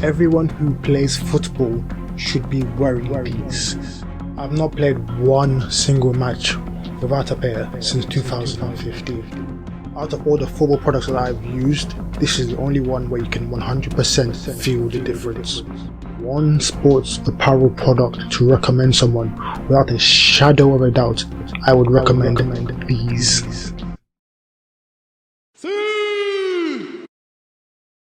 Everyone who plays football should be wearing these. I've not played one single match without a pair since 2015. Out of all the football products that I've used, this is the only one where you can 100% feel the difference. One sports apparel product to recommend someone without a shadow of a doubt, I would recommend these.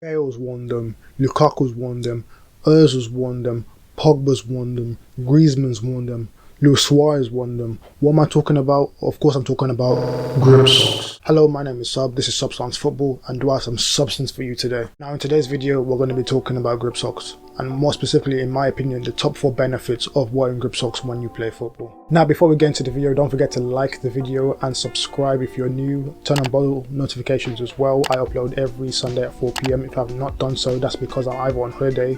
Bale's worn them, Lukaku's worn them, Özil's worn them, Pogba's worn them, Griezmann's worn them, Luis Suarez won them. What am I talking about? Of course I'm talking about grip socks. Hello, my name is Sub, this is SubStanceFtbl, and do I have some substance for you today. Now in today's video we're going to be talking about grip socks, and more specifically in my opinion the top 4 benefits of wearing grip socks when you play football. Now before we get into the video, don't forget to like the video and subscribe if you're new. Turn on bell notifications as well. I upload every Sunday at 4 PM. If I have not done so, that's because I'm either on holiday,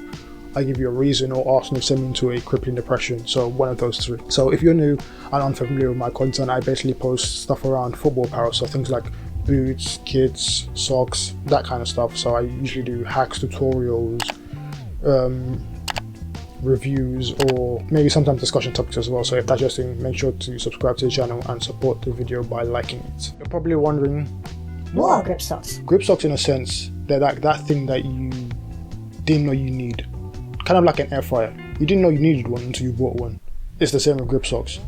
I give you a reason, or Arsenal send me into a crippling depression, so one of those 3. So if you're new and unfamiliar with my content, I basically post stuff around football apparel, so things like boots, kits, socks, that kind of stuff. So I usually do hacks, tutorials, reviews, or maybe sometimes discussion topics as well. So if that's your thing, make sure to subscribe to the channel and support the video by liking it. You're probably wondering, what are grip socks? Grip socks, in a sense, they're like that thing that you didn't know you need. Kind of like an air fryer. You didn't know you needed one until you bought one. It's the same with grip socks.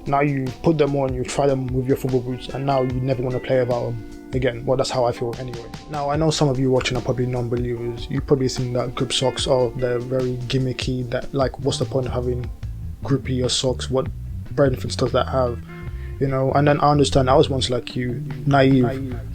Now you put them on, you try them with your football boots, and now you never want to play without them again. Well, that's how I feel anyway. Now I know some of you watching are probably non-believers. You probably think that grip socks are, they're very gimmicky, that like what's the point of having grippier socks? What benefits does that have? You know, and then I understand, I was once like you, naive,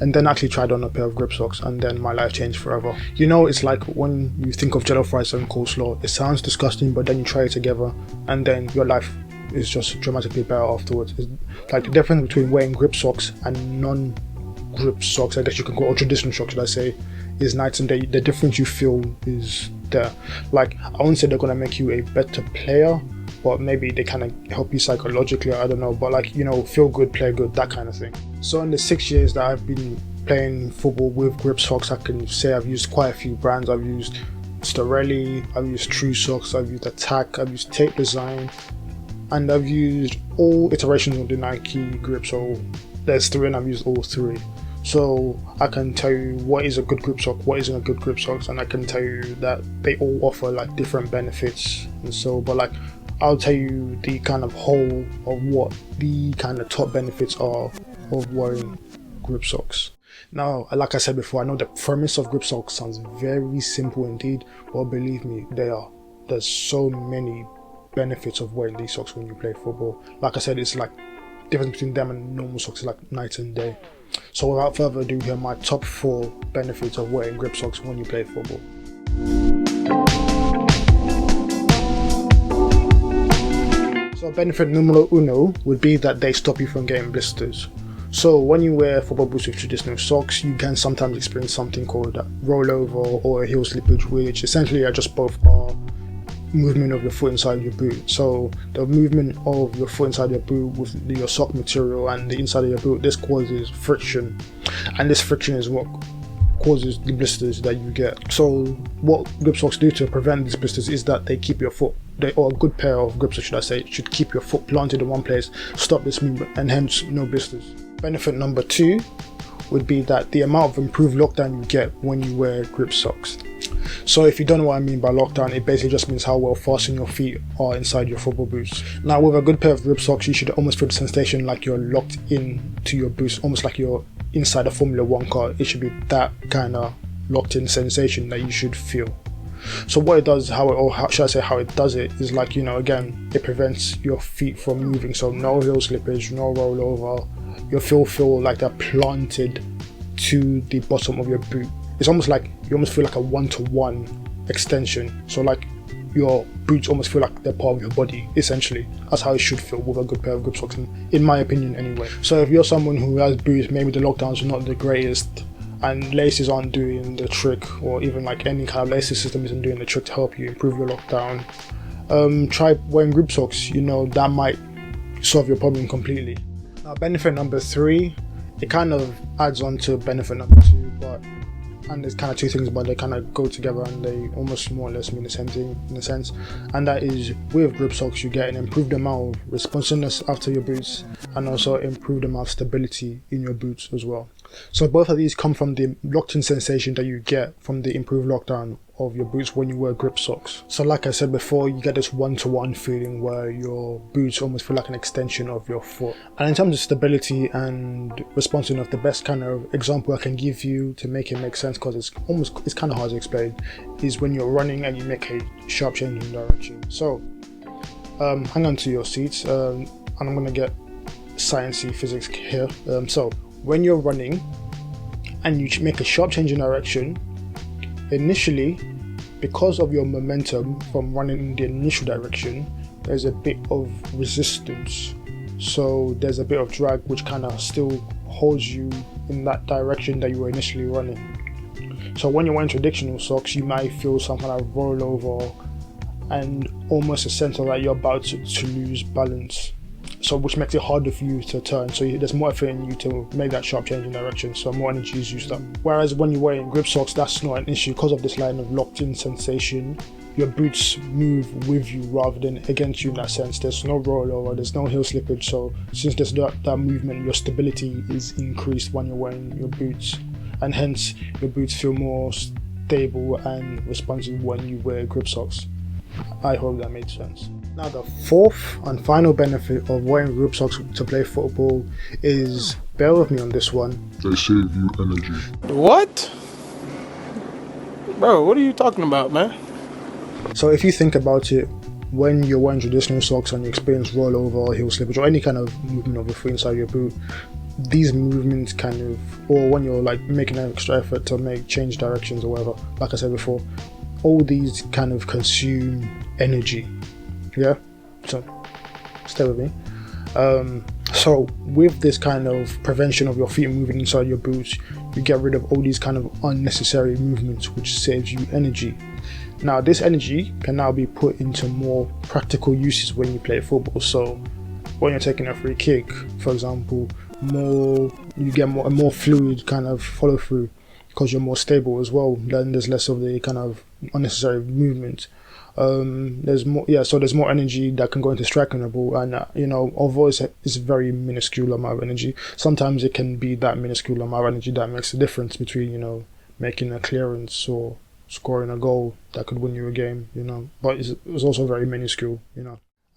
and then actually tried on a pair of grip socks, and then my life changed forever. You know, it's like when you think of jello fries and coleslaw, it sounds disgusting, but then you try it together, and then your life is just dramatically better afterwards. It's like the difference between wearing grip socks and non-grip socks, I guess you can call, or traditional socks should I say, is night and day. The difference you feel is there. Like, I wouldn't say they're gonna make you a better player, but maybe they kind of help you psychologically, I don't know, but like, you know, feel good, play good, that kind of thing. So in the 6 years that I've been playing football with grip socks, I can say I've used quite a few brands. I've used Starelli, I've used True Socks, I've used Attack, I've used Tape Design, and I've used all iterations of the Nike grip. So there's 3 and I've used all 3. So I can tell you what is a good grip sock, what isn't a good grip socks, and I can tell you that they all offer like different benefits. And so, but like, I'll tell you the kind of whole of what the kind of top benefits are of wearing grip socks. Now, like I said before, I know the premise of grip socks sounds very simple indeed, but believe me, they are. There's so many benefits of wearing these socks when you play football. Like I said, it's like the difference between them and normal socks is like night and day. So without further ado, here are my top 4 benefits of wearing grip socks when you play football. So benefit numero 1 would be that they stop you from getting blisters. So when you wear football boots with traditional socks, you can sometimes experience something called a rollover or a heel slippage, which essentially are just both are movement of your foot inside your boot. So the movement of your foot inside your boot with your sock material and the inside of your boot, this causes friction, and this friction is what causes the blisters that you get. So what grip socks do to prevent these blisters is that they keep your foot, or a good pair of grip socks should I say, should keep your foot planted in one place, stop this movement, and hence no blisters. Benefit number 2 would be that the amount of improved lockdown you get when you wear grip socks. So if you don't know what I mean by lockdown, it basically just means how well fastened your feet are inside your football boots. Now with a good pair of grip socks, you should almost feel the sensation like you're locked in to your boots, almost like you're inside a Formula 1 car. It should be that kind of locked in sensation that you should feel. So what it does, how it does it is like, you know, again, it prevents your feet from moving. So no heel slippage, no rollover. Your feet feel like they're planted to the bottom of your boot. It's almost like you almost feel like a one-to-one extension. So like your boots almost feel like they're part of your body, essentially. That's how it should feel with a good pair of grip socks, in my opinion anyway. So if you're someone who has boots, maybe the lockdowns are not the greatest and laces aren't doing the trick, or even like any kind of laces system isn't doing the trick to help you improve your lockdown, try wearing grip socks. You know, that might solve your problem completely. Now benefit number 3, it kind of adds on to benefit number 2, but And there's kind of two things, but they kind of go together and they almost more or less mean the same thing in a sense. And that is, with grip socks, you get an improved amount of responsiveness after your boots, and also improved amount of stability in your boots as well. So both of these come from the locked-in sensation that you get from the improved lockdown of your boots when you wear grip socks. So like I said before, you get this one-to-one feeling where your boots almost feel like an extension of your foot. And in terms of stability and responsiveness, the best kind of example I can give you to make it make sense, because it's kind of hard to explain, is when you're running and you make a sharp change in direction. So hang on to your seats, and I'm going to get sciencey physics here. So when you're running and you make a sharp change in direction, initially, because of your momentum from running in the initial direction, there's a bit of resistance. So there's a bit of drag which kind of still holds you in that direction that you were initially running. So when you're wearing traditional socks, you might feel some kind of rollover and almost a sense of like you're about to lose balance. So which makes it harder for you to turn, so there's more effort in you to make that sharp change in direction, so more energy is used up. Whereas when you're wearing grip socks, that's not an issue because of this line of locked-in sensation. Your boots move with you rather than against you in that sense. There's no rollover, there's no heel slippage, so since there's that movement, your stability is increased when you're wearing your boots, and hence your boots feel more stable and responsive when you wear grip socks. I hope that made sense. Now the fourth and final benefit of wearing grip socks to play football is, bear with me on this one, they save you energy. What? Bro, what are you talking about, man? So if you think about it, when you're wearing traditional socks and you experience rollover, heel slippage, or any kind of movement of the foot inside your boot, these movements kind of, or when you're like making an extra effort to change directions or whatever, like I said before, all these kind of consume energy. Yeah, so stay with me. So with this kind of prevention of your feet moving inside your boots, you get rid of all these kind of unnecessary movements which saves you energy. Now this energy can now be put into more practical uses when you play football. So when you're taking a free kick, for example, you get a more fluid kind of follow through because you're more stable as well. Then there's less of the kind of unnecessary movement. There's more energy that can go into striking the ball, and although it's a very minuscule amount of energy, sometimes it can be that minuscule amount of energy that makes the difference between making a clearance or scoring a goal that could win you a game, but it's also very minuscule,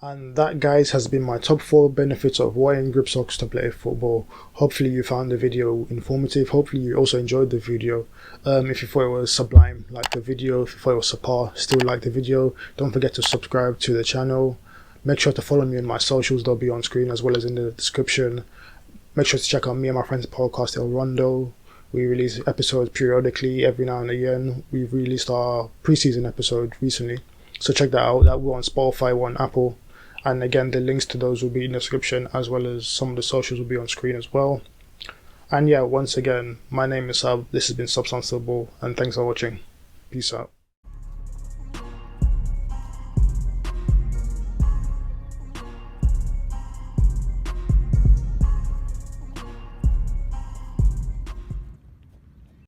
And that, guys, has been my top 4 benefits of wearing grip socks to play football. Hopefully you found the video informative. Hopefully you also enjoyed the video. If you thought it was sublime, like the video. If you thought it was subpar, still like the video. Don't forget to subscribe to the channel. Make sure to follow me on my socials. They'll be on screen as well as in the description. Make sure to check out me and my friend's podcast, El Rondo. We release episodes periodically every now and again. We've released our pre-season episode recently, so check that out. That we're on Spotify, we're on Apple. And again, the links to those will be in the description, as well as some of the socials will be on screen as well. And yeah, once again, my name is Sub, this has been SubStanceFtbl, and thanks for watching. Peace out.